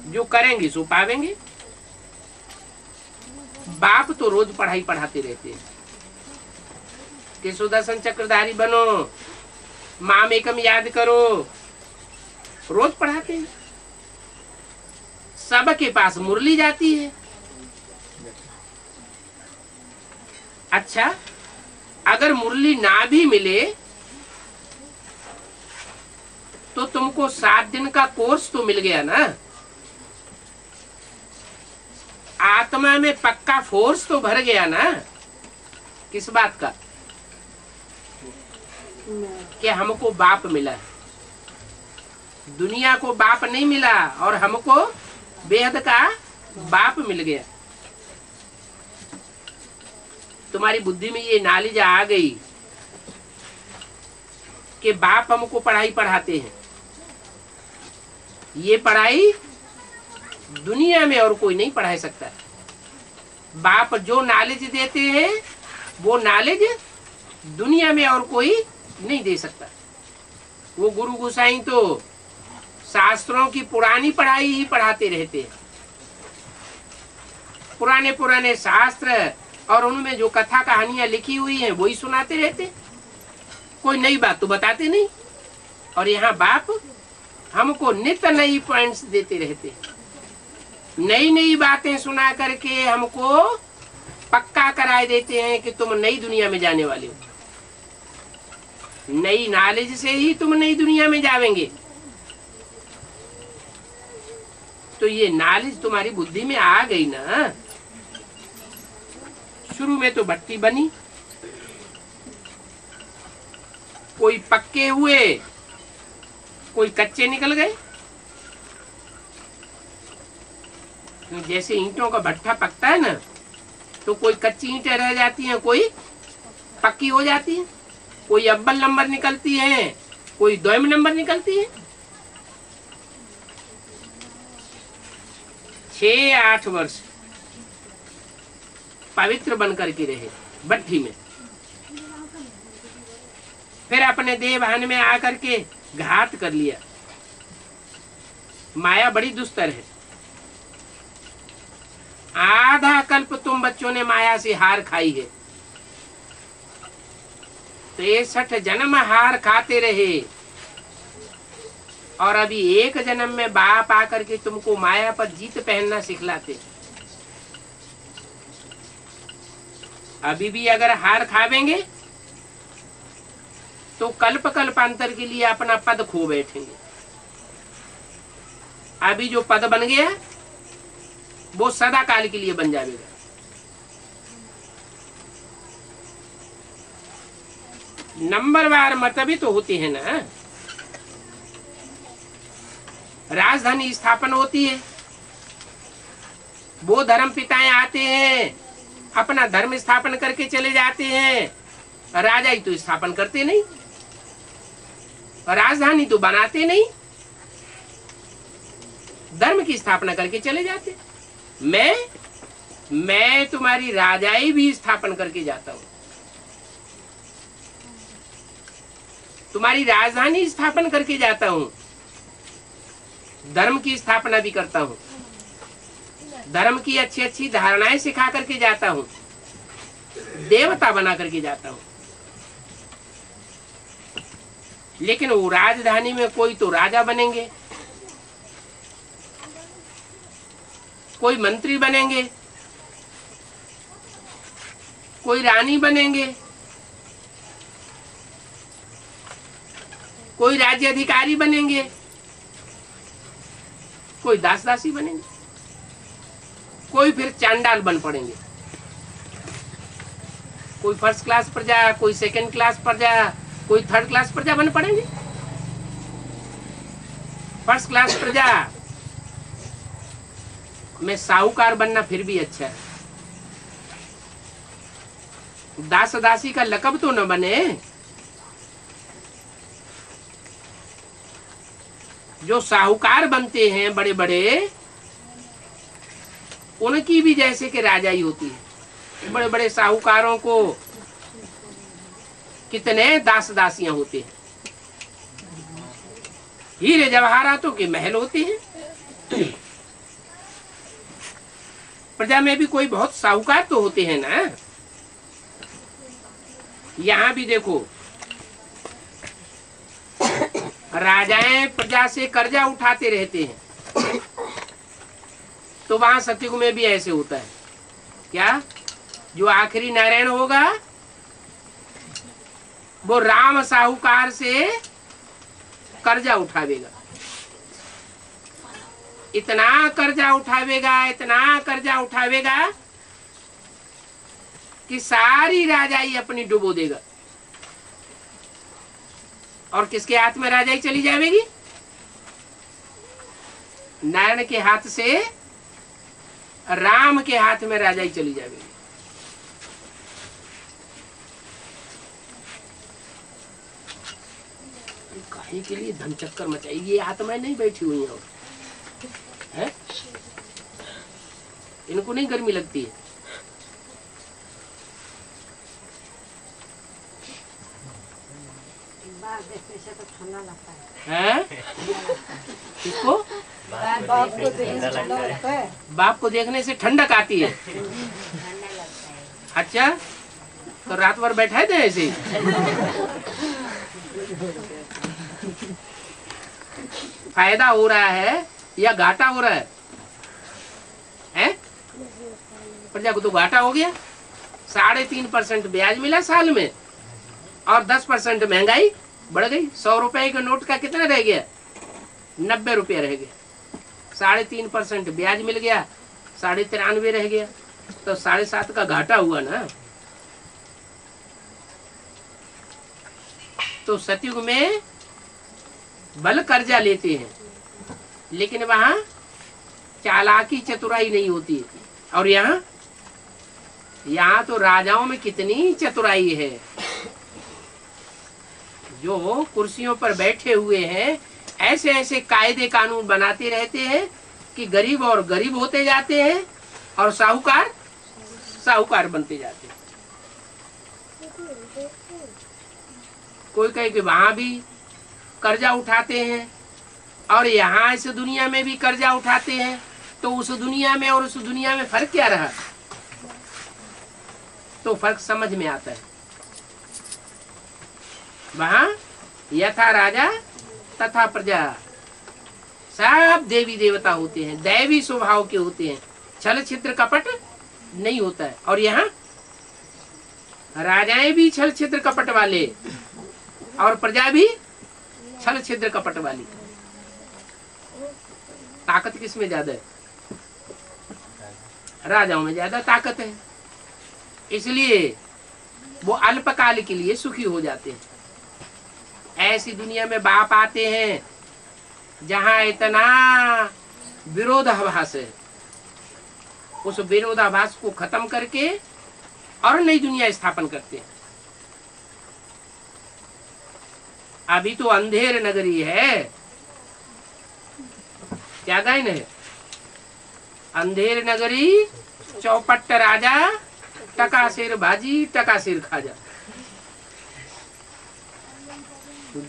जो करेंगे सो पावेंगे। बाप तो रोज पढ़ाई पढ़ाते रहते हैं कि सुदर्शन चक्रधारी बनो, माम एकम याद करो, रोज पढ़ाते हैं। सबके पास मुरली जाती है। अच्छा, अगर मुरली ना भी मिले तो तुमको 7 दिन का कोर्स तो मिल गया ना। आत्मा में पक्का फोर्स तो भर गया ना। किस बात का? कि हमको बाप मिला है। दुनिया को बाप नहीं मिला और हमको बेहद का बाप मिल गया। तुम्हारी बुद्धि में ये नॉलेज आ गई कि बाप हमको पढ़ाई पढ़ाते हैं। ये पढ़ाई दुनिया में और कोई नहीं पढ़ा सकता। बाप जो नॉलेज देते हैं वो नॉलेज दुनिया में और कोई नहीं दे सकता। वो गुरु गोसाई तो शास्त्रों की पुरानी पढ़ाई ही पढ़ाते रहते हैं, पुराने पुराने शास्त्र और उनमें जो कथा कहानियां लिखी हुई हैं वही सुनाते रहते, कोई नई बात तो बताते नहीं। और यहाँ बाप हमको नित्य नई पॉइंट्स देते रहते, नई नई बातें सुना करके हमको पक्का कराए देते हैं कि तुम नई दुनिया में जाने वाले हो। नई नॉलेज से ही तुम नई दुनिया में जावेंगे। तो ये नॉलेज तुम्हारी बुद्धि में आ गई ना। शुरू में तो भट्टी बनी, कोई पक्के हुए कोई कच्चे निकल गए। जैसे ईंटों का भट्ठा पकता है ना, तो कोई कच्ची ईंटें रह जाती हैं, कोई पक्की हो जाती है, कोई अव्वल नंबर निकलती है, कोई द्वयम नंबर निकलती है। 6-8 वर्ष पवित्र बन करके रहे भट्टी में, फिर अपने देवभान में आकर के घात कर लिया। माया बड़ी दुस्तर है। आधा कल्प तुम बच्चों ने माया से हार खाई है, 63 जन्म हार खाते रहे, और अभी एक जन्म में बाप आकर के तुमको माया पर जीत पहनना सिखलाते। अभी भी अगर हार खावेंगे तो कल्प कल्पांतर के लिए अपना पद खो बैठेंगे। अभी जो पद बन गया वो सदा काल के लिए बन जाएगा। नंबरवार मत भी तो होते हैं ना। राजधानी स्थापन होती है, वो धर्म पिताएं आते हैं, अपना धर्म स्थापन करके चले जाते हैं। राजा ही तो स्थापन करते नहीं, राजधानी तो बनाते नहीं, धर्म की स्थापना करके चले जाते। मैं तुम्हारी राजाई भी स्थापन करके जाता हूं, तुम्हारी राजधानी स्थापन करके जाता हूं, धर्म की स्थापना भी करता हूं, धर्म की अच्छी अच्छी धारणाएं सिखा करके जाता हूं, देवता बना करके जाता हूं। लेकिन वो राजधानी में कोई तो राजा बनेंगे, कोई मंत्री बनेंगे, कोई रानी बनेंगे, कोई राज्य अधिकारी बनेंगे, कोई दास दासी बनेंगे, कोई फिर चांडाल बन पड़ेंगे। कोई फर्स्ट क्लास प्रजा, कोई सेकंड क्लास प्रजा, कोई थर्ड क्लास प्रजा बन पड़ेंगे। फर्स्ट क्लास प्रजा में साहूकार बनना फिर भी अच्छा है, दास दासी का लकब तो न बने। जो साहूकार बनते हैं बड़े बड़े, उनकी भी जैसे कि राजाई होती है। बड़े बड़े साहूकारों को कितने दास दासियां होते हैं, हीरे जवाहरातों के महल होते हैं। प्रजा में भी कोई बहुत साहूकार तो होते हैं ना। यहां भी देखो, राजाएं प्रजा से कर्जा उठाते रहते हैं, तो वहां सतयुग में भी ऐसे होता है। क्या? जो आखिरी नारायण होगा वो राम साहूकार से कर्जा उठावेगा, इतना कर्जा उठावेगा, इतना कर्जा उठावेगा कि सारी राजाई अपनी डुबो देगा। और किसके हाथ में राजाई चली जाएगी? नारायण के हाथ से राम के हाथ में राजाई चली जाएगी। काहे के लिए धन चक्कर मचाएगी? ये आत्माएं नहीं बैठी हुई हैं, इनको नहीं गर्मी लगती है। देखने से तो ठंडा लगता हैं? किसको? बाप को देखने से ठंडा लगता है। बाप को देखने से ठंडक आती है। अच्छा, तो रात भर बैठे थे ऐसे ही? फायदा हो रहा है या घाटा हो रहा है? हैं? प्रजा को तो घाटा हो गया। 3.5% ब्याज मिला साल में और 10% महंगाई बढ़ गई। 100 रुपए के नोट का कितना रह गया? 90 रुपया रह गया। 3.5% ब्याज मिल गया, 93.5 रह गया, तो 7.5 का घाटा हुआ ना। तो सतयुग में बल कर्जा लेते हैं, लेकिन वहां चालाकी चतुराई नहीं होती। और यहाँ तो राजाओं में कितनी चतुराई है। जो कुर्सियों पर बैठे हुए हैं, ऐसे ऐसे कायदे कानून बनाते रहते हैं कि गरीब और गरीब होते जाते हैं और साहूकार साहूकार बनते जाते हैं। कोई कहे कि वहां भी कर्जा उठाते हैं और यहाँ इस दुनिया में भी कर्जा उठाते हैं, तो उस दुनिया में और उस दुनिया में फर्क क्या रहा? तो फर्क समझ में आता है। वहां यथा राजा तथा प्रजा, सब देवी देवता होते हैं, दैवी स्वभाव के होते हैं, छल छिद्र कपट नहीं होता है। और यहाँ राजाएं भी छल छिद्र कपट वाले और प्रजा भी छल छिद्र कपट वाली। ताकत किसमें ज्यादा है? राजाओं में ज्यादा ताकत है, इसलिए वो अल्पकाल के लिए सुखी हो जाते हैं। ऐसी दुनिया में बाप आते हैं जहां इतना विरोधाभास है, उस विरोधाभास को खत्म करके और नई दुनिया स्थापन करते हैं। अभी तो अंधेर नगरी है, क्या गायन है? अंधेर नगरी चौपट राजा, टका सिर भाजी टका सिर खाजा।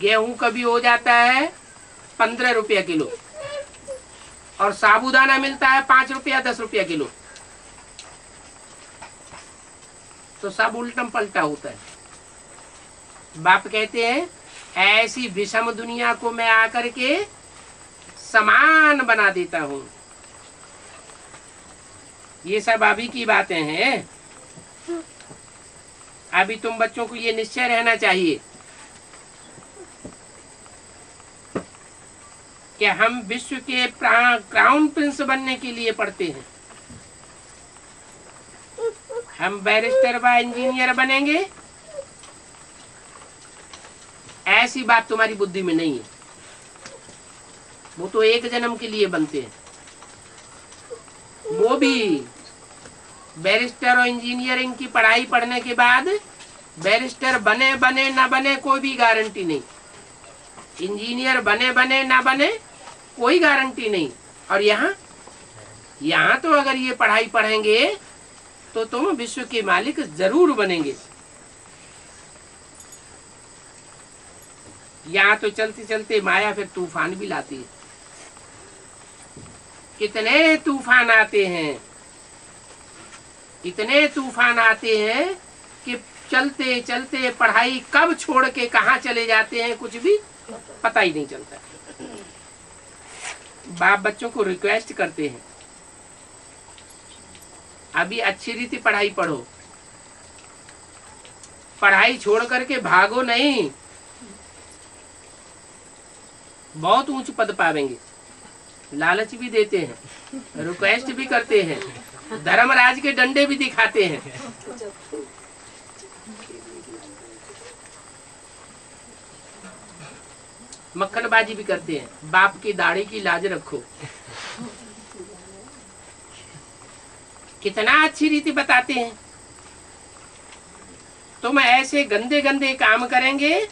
गेहूं कभी हो जाता है 15 रुपया किलो और साबूदाना मिलता है 5 रुपया 10 रुपया किलो, तो सब उल्टम पलटा होता है। बाप कहते हैं ऐसी विषम दुनिया को मैं आकर के समान बना देता हूं। ये सब अभी की बातें हैं। अभी तुम बच्चों को ये निश्चय रहना चाहिए कि हम विश्व के क्राउन प्रिंस बनने के लिए पढ़ते हैं। हम बैरिस्टर व इंजीनियर बनेंगे, ऐसी बात तुम्हारी बुद्धि में नहीं है। वो तो एक जन्म के लिए बनते हैं। वो भी बैरिस्टर और इंजीनियरिंग की पढ़ाई पढ़ने के बाद बैरिस्टर बने बने ना बने कोई भी गारंटी नहीं, इंजीनियर बने बने ना बने कोई गारंटी नहीं। और यहाँ तो अगर ये पढ़ाई पढ़ेंगे तो तुम विश्व के मालिक जरूर बनेंगे। यहाँ तो चलते चलते माया फिर तूफान भी लाती है। कितने तूफान आते हैं, इतने तूफान आते हैं कि चलते चलते पढ़ाई कब छोड़ के कहाँ चले जाते हैं कुछ भी पता ही नहीं चलता। बाप बच्चों को रिक्वेस्ट करते हैं अभी अच्छी रीति पढ़ाई पढ़ो, पढ़ाई छोड़ करके भागो नहीं, बहुत ऊंच पद पावेंगे। लालच भी देते हैं, रिक्वेस्ट भी करते हैं, धर्मराज के डंडे भी दिखाते हैं। मक्खनबाजी भी करते हैं, बाप की दाढ़ी की लाज रखो। कितना अच्छी रीति बताते हैं। तुम ऐसे गंदे गंदे काम करेंगे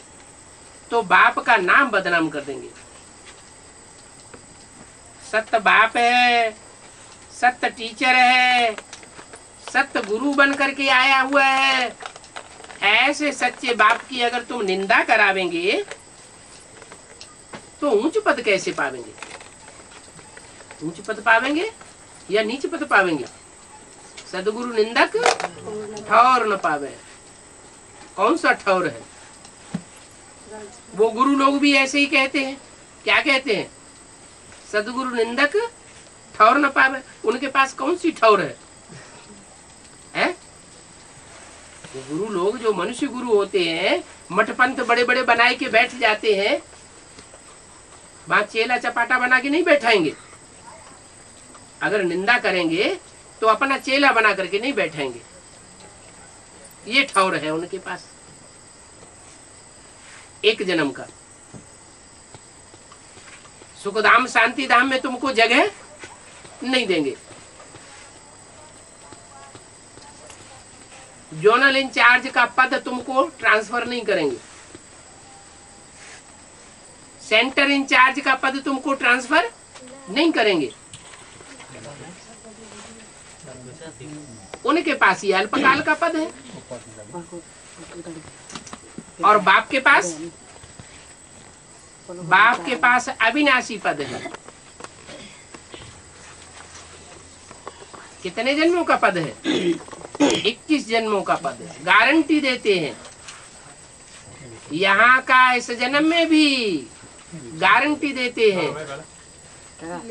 तो बाप का नाम बदनाम कर देंगे। सत्य बाप है, सत्य टीचर है, सत्य गुरु बन करके आया हुआ है। ऐसे सच्चे बाप की अगर तुम निंदा करावेंगे तो ऊंच पद कैसे पावेंगे? ऊंच पद पावेंगे या नीच पद पावेंगे? सदगुरु निंदक ठौर न पावे। कौन सा ठौर है? वो गुरु लोग भी ऐसे ही कहते हैं। क्या कहते हैं? सदगुरु निंदक ठौर न पावे। उनके पास कौन सी ठौर है? वो गुरु लोग जो मनुष्य गुरु होते हैं, मठ पंथ बड़े बड़े बनाए के बैठ जाते हैं, वहां चेला चपाटा बना के नहीं बैठाएंगे। अगर निंदा करेंगे तो अपना चेला बना करके नहीं बैठाएंगे। ये ठौर है उनके पास एक जन्म का। सुखधाम शांति धाम में तुमको जगह नहीं देंगे। जोनल इंचार्ज का पद तुमको ट्रांसफर नहीं करेंगे। सेंटर इंचार्ज का पद तुमको ट्रांसफर नहीं करेंगे। उनके पास ये अल्पकाल का पद है। और बाप के पास अविनाशी पद है। कितने जन्मों का पद है? 21 जन्मों का पद है। गारंटी देते हैं यहाँ का इस जन्म में भी गारंटी देते हैं।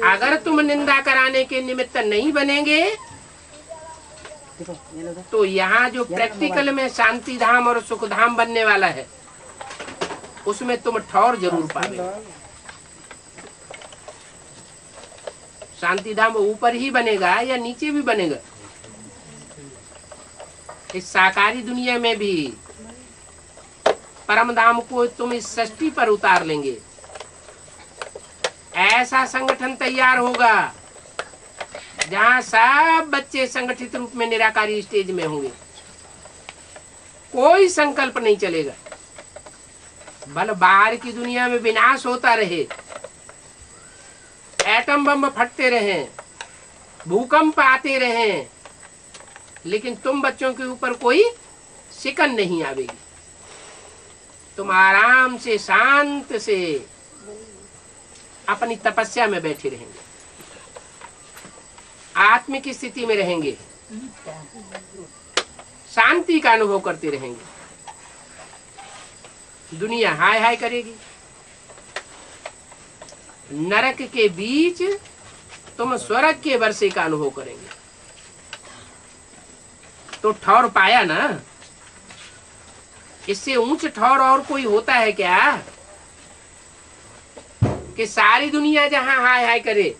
अगर तुम निंदा कराने के निमित्त नहीं बनेंगे तो यहाँ जो प्रैक्टिकल में शांति धाम और सुख धाम बनने वाला है उसमें तुम ठौर जरूर पाओगे। शांति धाम ऊपर ही बनेगा या नीचे भी बनेगा? इस साकारी दुनिया में भी परम धाम को तुम इस सृष्टि पर उतार लेंगे। ऐसा संगठन तैयार होगा जहां सब बच्चे संगठित रूप में निराकारी स्टेज में होंगे। कोई संकल्प नहीं चलेगा। भले बाहर की दुनिया में विनाश होता रहे, एटम बम फटते रहे, भूकंप आते रहे, लेकिन तुम बच्चों के ऊपर कोई शिकन नहीं आवेगी। तुम आराम से शांत से अपनी तपस्या में बैठे रहेंगे, आत्मिक स्थिति में रहेंगे, शांति का अनुभव करते रहेंगे। दुनिया हाय हाय करेगी। नरक के बीच तुम स्वर्ग के वर्षे का अनुभव करेंगे। तो ठौर पाया ना? इससे ऊंच ठौर और कोई होता है क्या? कि सारी दुनिया जहां हाय हाय करे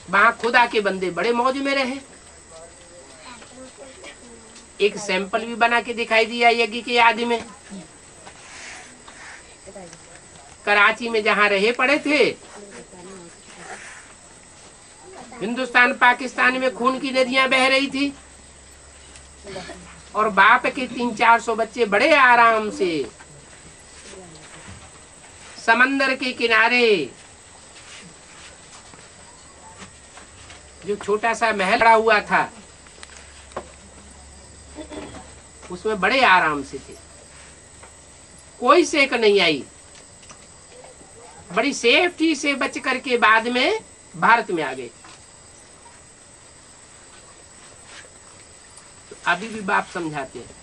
वहां खुदा के बंदे बड़े मौज में रहे। एक सैंपल भी बना के दिखाई दिया यज्ञ के आदि में। कराची में जहां रहे पड़े थे, हिंदुस्तान पाकिस्तान में खून की नदियां बह रही थी और बाप के 300-400 बच्चे बड़े आराम से समंदर के किनारे जो छोटा सा महल बना हुआ था उसमें बड़े आराम से थे। कोई सेक नहीं आई। बड़ी सेफ्टी से बच करके बाद में भारत में आ गए। तो अभी भी बाप समझाते हैं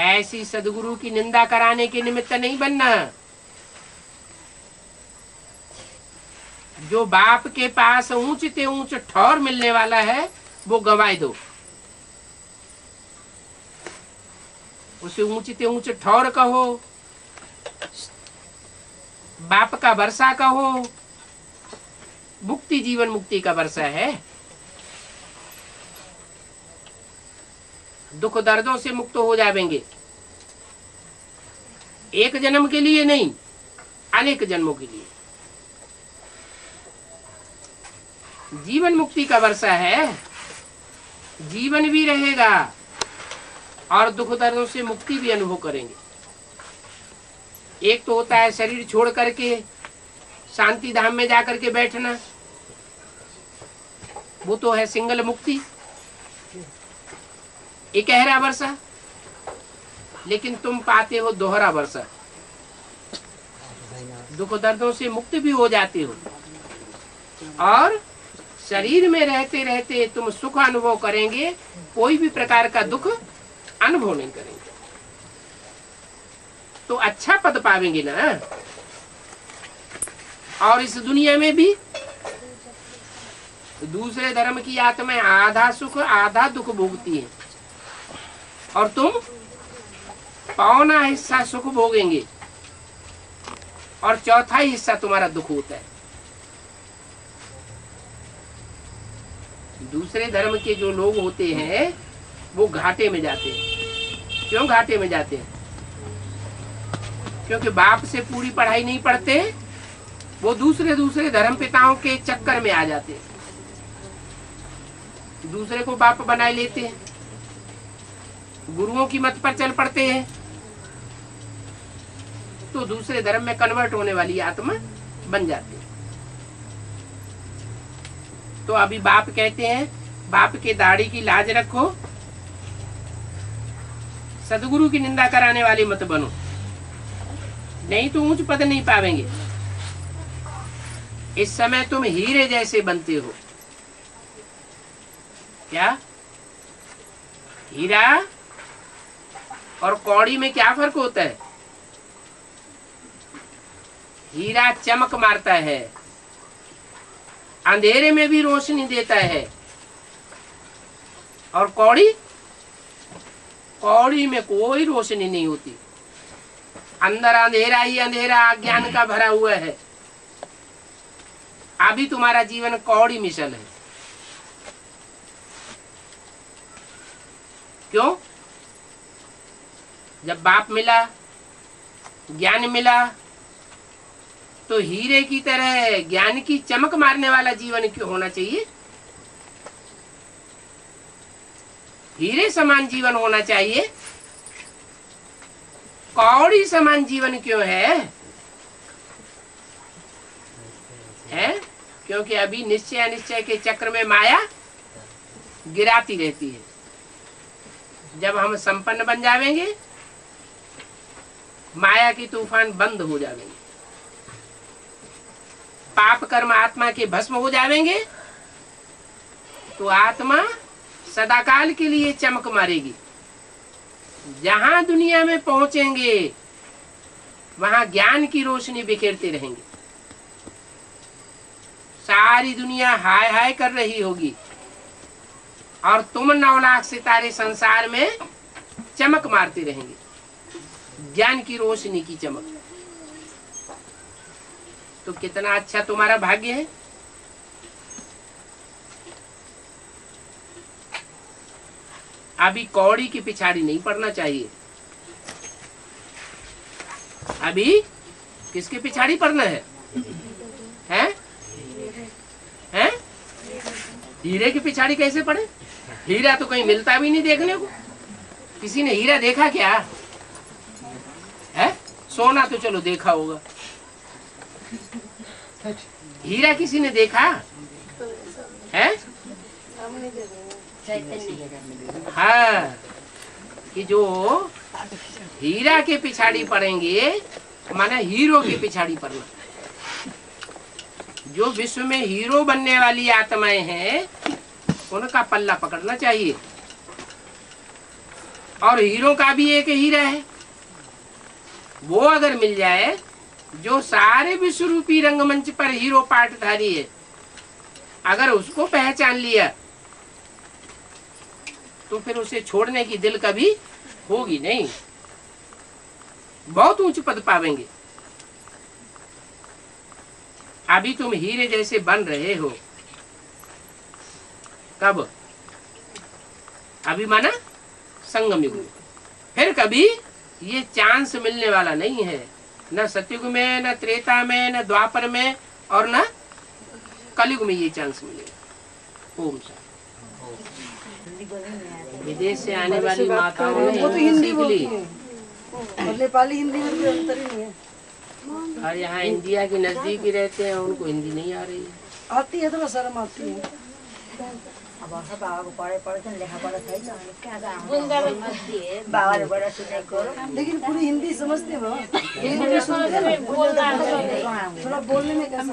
ऐसी सदगुरु की निंदा कराने के निमित्त नहीं बनना। जो बाप के पास ऊंच से ऊंच ठौर मिलने वाला है वो गवाए दो। उसे ऊंच से ऊंच ठौर कहो, बाप का वर्षा कहो। मुक्ति जीवन मुक्ति का वर्षा है। दुख दर्दों से मुक्त हो जाएंगे। एक जन्म के लिए नहीं, अनेक जन्मों के लिए। जीवन मुक्ति का वर्षा है। जीवन भी रहेगा और दुख दर्दों से मुक्ति भी अनुभव करेंगे। एक तो होता है शरीर छोड़ करके शांति धाम में जाकर के बैठना, वो तो है सिंगल मुक्ति, एक गहरा वर्षा। लेकिन तुम पाते हो दोहरा वर्षा, दुख दर्दों से मुक्त भी हो जाते हो, और शरीर में रहते रहते तुम सुख अनुभव करेंगे, कोई भी प्रकार का दुख अनुभव नहीं करेंगे, तो अच्छा पद पावेंगे ना। और इस दुनिया में भी दूसरे धर्म की आत्माएं आधा सुख आधा दुख भोगती है, और तुम पौना हिस्सा सुख भोगेंगे और चौथा हिस्सा तुम्हारा दुख होता है। दूसरे धर्म के जो लोग होते हैं वो घाटे में जाते हैं। क्यों घाटे में जाते हैं? क्योंकि बाप से पूरी पढ़ाई नहीं पढ़ते, वो दूसरे धर्म पिताओं के चक्कर में आ जाते हैं, दूसरे को बाप बनाए लेते हैं, गुरुओं की मत पर चल पड़ते हैं, तो दूसरे धर्म में कन्वर्ट होने वाली आत्मा बन जाती है। तो अभी बाप कहते हैं, बाप के दाढ़ी की लाज रखो, सदगुरु की निंदा कराने वाले मत बनो, नहीं तो ऊंच पद नहीं पावेंगे। इस समय तुम हीरे जैसे बनते हो। क्या? हीरा और कौड़ी में क्या फर्क होता है? हीरा चमक मारता है, अंधेरे में भी रोशनी देता है, और कौड़ी में कोई रोशनी नहीं होती, अंदर अंधेरा ही अंधेरा अज्ञान का भरा हुआ है। अभी तुम्हारा जीवन कौड़ी मिसल है। क्यों? जब बाप मिला, ज्ञान मिला, तो हीरे की तरह ज्ञान की चमक मारने वाला जीवन क्यों होना चाहिए? हीरे समान जीवन होना चाहिए, कौड़ी समान जीवन क्यों है? क्योंकि अभी निश्चय अनिश्चय के चक्र में माया गिराती रहती है। जब हम संपन्न बन जाएंगे, माया की तूफान बंद हो जाएंगे, पाप कर्म आत्मा के भस्म हो जाएंगे, तो आत्मा सदाकाल के लिए चमक मारेगी। जहां दुनिया में पहुंचेंगे वहां ज्ञान की रोशनी बिखेरते रहेंगे, सारी दुनिया हाय हाय कर रही होगी, और तुम 9 लाख सितारे संसार में चमक मारते रहेंगे, ज्ञान की रोशनी की चमक। तो कितना अच्छा तुम्हारा भाग्य है। अभी कौड़ी की पिछाड़ी नहीं पड़ना चाहिए। अभी किसके पिछाड़ी पड़ना है? हैं? हैं? हीरे की पिछाड़ी कैसे पड़े? हीरा तो कहीं मिलता भी नहीं देखने को। किसी ने हीरा देखा क्या है? सोना तो चलो देखा होगा, हीरा किसी ने देखा है? हाँ, कि जो हीरा के पिछाड़ी पड़ेंगे माने हीरो के पिछाड़ी पड़ना। जो विश्व में हीरो बनने वाली आत्माएं हैं उनका पल्ला पकड़ना चाहिए। और हीरो का भी एक हीरा है, वो अगर मिल जाए, जो सारे विश्व रूपी रंगमंच पर हीरो पाटधारी है, अगर उसको पहचान लिया तो फिर उसे छोड़ने की दिल कभी होगी नहीं, बहुत ऊंच पद पावेंगे। अभी तुम हीरे जैसे बन रहे हो। कब? अभी माना संगम युग में। फिर कभी ये चांस मिलने वाला नहीं है, न सतयुग में, न त्रेता में, न द्वापर में, और न कलयुग में ये चांस मिलेगा। ओम शांति। विदेश से आने वाली माताओं ने वो तो हिंदी सीख बोलती ली, है, और नेपाली हिंदी में कोई अंतर ही नहीं है। और यहाँ इंडिया के नजदीक ही रहते हैं, उनको हिंदी नहीं आ रही है। आती है तो शर्म आती है। अब बाबा को पढ़े थे लेखा पढ़ा था बाबा बड़ा सुने करो लेकिन पूरी हिंदी समझते हो? हिंदी सुनते हैं? थोड़ा बोलने में कैसा